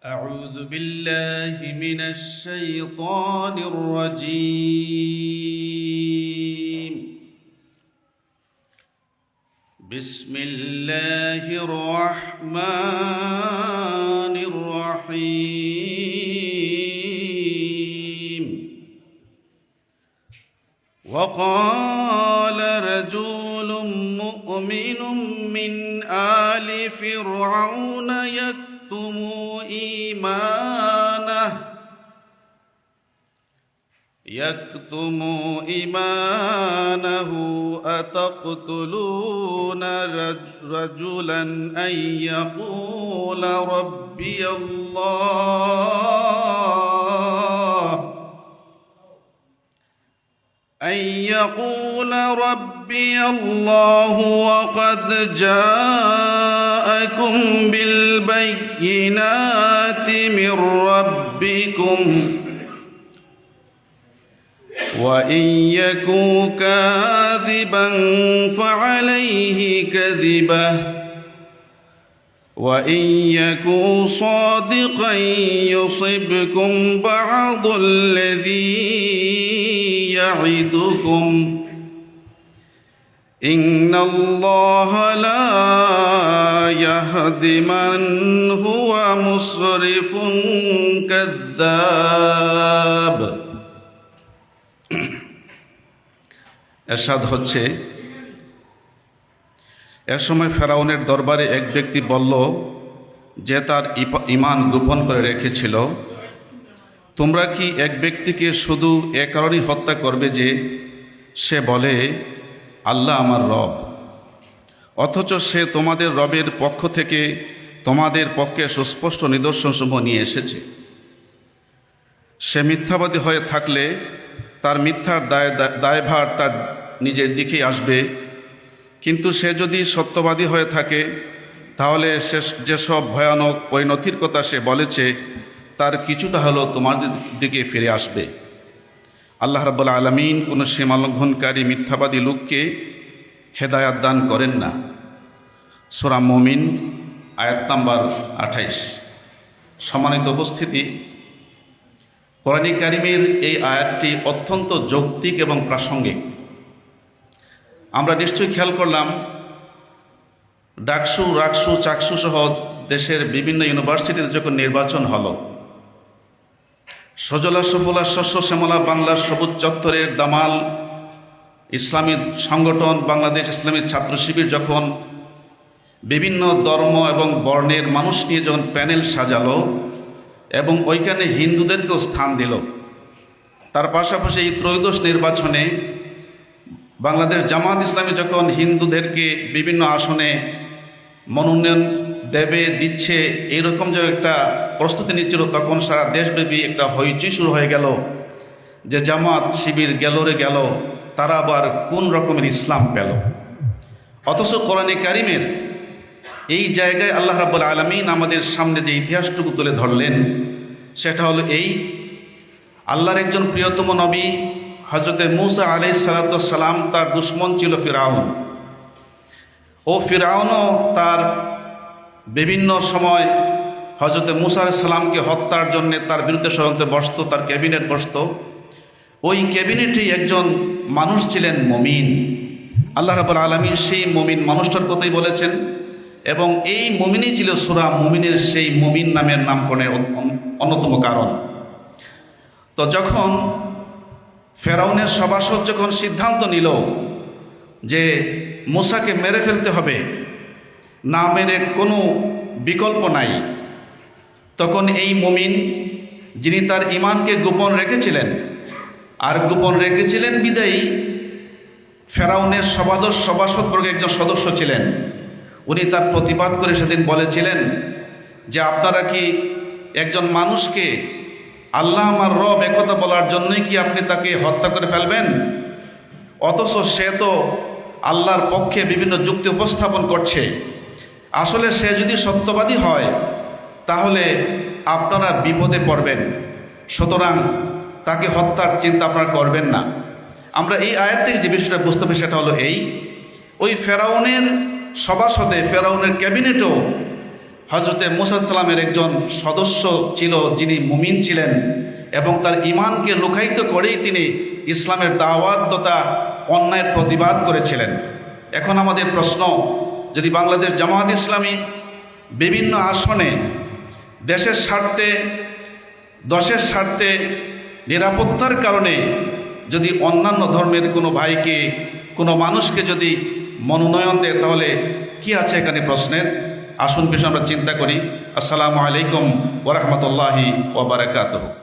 أعوذ بالله من الشيطان الرجيم. بسم الله الرحمن الرحيم. وقال رجل مؤمن من آل فرعون يكتم إيمانه أتقتلون رجلا أن يقول ربي الله وقد جاءكم بالبينات من ربكم وإن يكن كاذبا فعليه كذبه وإن يكن صادقا يصبكم بعض الذي يعدكم إن الله لا يهدي من هو مسرف كذاب. এরশাদ হচ্ছে, এ সময় ফেরাউনের দরবারে এক ব্যক্তি বলল যে তার ঈমান গোপন করে রেখেছিল, তোমরা কি এক ব্যক্তিকে শুধু এ কারণেই হত্যা করবে যে সে বলে আল্লাহ আমার রব, অথচ সে তোমাদের রবের পক্ষ থেকে তোমাদের পক্ষে সুস্পষ্ট নিদর্শনসমূহ নিয়ে এসেছে? সে মিথ্যাবাদী হয়ে থাকলে তার মিথ্যার দায়ভার তার নিজের দিকেই আসবে, কিন্তু সে যদি সত্যবাদী হয়ে থাকে তাহলে সে যেসব ভয়ানক পরিণতির কথা সে বলেছে তার কিছুটা হলেও তোমাদের দিকে ফিরে আসবে। আল্লাহ রাব্বুল আলামিন কোনো সীমালঙ্ঘনকারী মিথ্যাবাদী লোককে হেদায়াত দান করেন না। সূরা মুমিন আয়াত নাম্বার 28। সম্মানিত উপস্থিতি, কোরআন কারীমের এই আয়াতটি অত্যন্ত যৌক্তিক এবং প্রাসঙ্গিক। আমরা নিশ্চয়ই খেয়াল করলাম, ডাকসু, রাকসু, চাকসু সহ দেশের বিভিন্ন ইউনিভার্সিটিতে যখন নির্বাচন হলো, সজলা সুফলা শস্য শ্যামলা বাংলার সবুজ চত্বরের দামাল ইসলামী সংগঠন বাংলাদেশ ইসলামী ছাত্র শিবির যখন বিভিন্ন ধর্ম এবং বর্ণের মানুষ নিয়ে যখন প্যানেল সাজালো এবং ওইখানে হিন্দুদেরকেও স্থান দিল, তার পাশাপাশি এই ত্রয়োদশ নির্বাচনে বাংলাদেশ জামাত ইসলামী যখন হিন্দুদেরকে বিভিন্ন আসনে মনোনয়ন দিচ্ছে এইরকম যে একটা প্রস্তুতি নিচ্ছিল, তখন সারা দেশব্যাপী একটা হইচই শুরু হয়ে গেল যে জামাত শিবির গেল রে গেল, তারা আবার কোন রকমের ইসলাম পেল। অথচ কোরআনে কারীমের এই জায়গায় আল্লাহ রাব্বুল আলামিন আমাদের সামনে যে ইতিহাসটুকু তুলে ধরলেন সেটা হলো এই, আল্লাহর একজন প্রিয়তম নবী হজরতে মূসা আলাইহিস সালাতু ওয়াস সালাম, তার দুশমন ছিল ফিরআউন। ফিরআউনও তার বিভিন্ন সময় হজরতে মূসা আলাইহিস সালামকে হত্যার জন্য তার বিরুদ্ধে ষড়যন্ত্রে বসত, তার ক্যাবিনেট বসত। ওই ক্যাবিনেটেই একজন মানুষ ছিলেন মুমিন। আল্লাহ রাব্বুল আলামিন সেই মুমিন মানুষটার কথাই বলেছেন, এবং এই মুমিনই ছিল সূরা মুমিনের সেই মুমিন নামের নামকরণের অন্যতম কারণ। তো যখন ফেরাউনের সভাসদ যখন সিদ্ধান্ত নিল যে মূসাকে মেরে ফেলতে হবে, না মেরে কোনো বিকল্প নাই, তখন এই মুমিন যিনি তার ঈমানকে গোপন রেখেছিলেন, আর গোপন রেখেছিলেন বিদায়ী ফেরাউনের সভাসদবর্গের একজন সদস্য ছিলেন, উনি তার প্রতিবাদ করে সেদিন বলেছিলেন যে আপনারা কি একজন মানুষকে আল্লাহ আমার রব একথা বলার জন্যই কি আপনি তাকে হত্যা করে ফেলবেন? অথচ সে তো আল্লাহর পক্ষে বিভিন্ন যুক্তি উপস্থাপন করছে। আসলে সে যদি সত্যবাদী হয় তাহলে আপনারা বিপদে পড়বেন, সুতরাং তাকে হত্যার চিন্তা আপনারা করবেন না। আমরা এই আয়াত থেকে যে বিষয়টা বুঝতে পারি সেটা হলো এই, ওই ফেরাউনের সভাসদে, ফেরাউনের ক্যাবিনেটও হজরতে মুসা সালামের একজন সদস্য ছিল যিনি মুমিন ছিলেন এবং তার ঈমানকে লুকায়িত করেই তিনি ইসলামের দাওয়াত তথা অন্যায়ের প্রতিবাদ করেছিলেন। এখন আমাদের প্রশ্ন, যদি বাংলাদেশ জামায়াত ইসলামী বিভিন্ন আসনে দেশের স্বার্থে, দশের স্বার্থে, নিরাপত্তার কারণে যদি অন্যান্য ধর্মের কোনো ভাইকে, কোনো মানুষকে যদি মনোনয়ন দেয়, তাহলে কি আছে এখানে প্রশ্নের? আসুন বিষয়ে আমরা চিন্তা করি। আসসালামু আলাইকুম ওয়া রাহমাতুল্লাহি ওয়া বারাকাতুহু।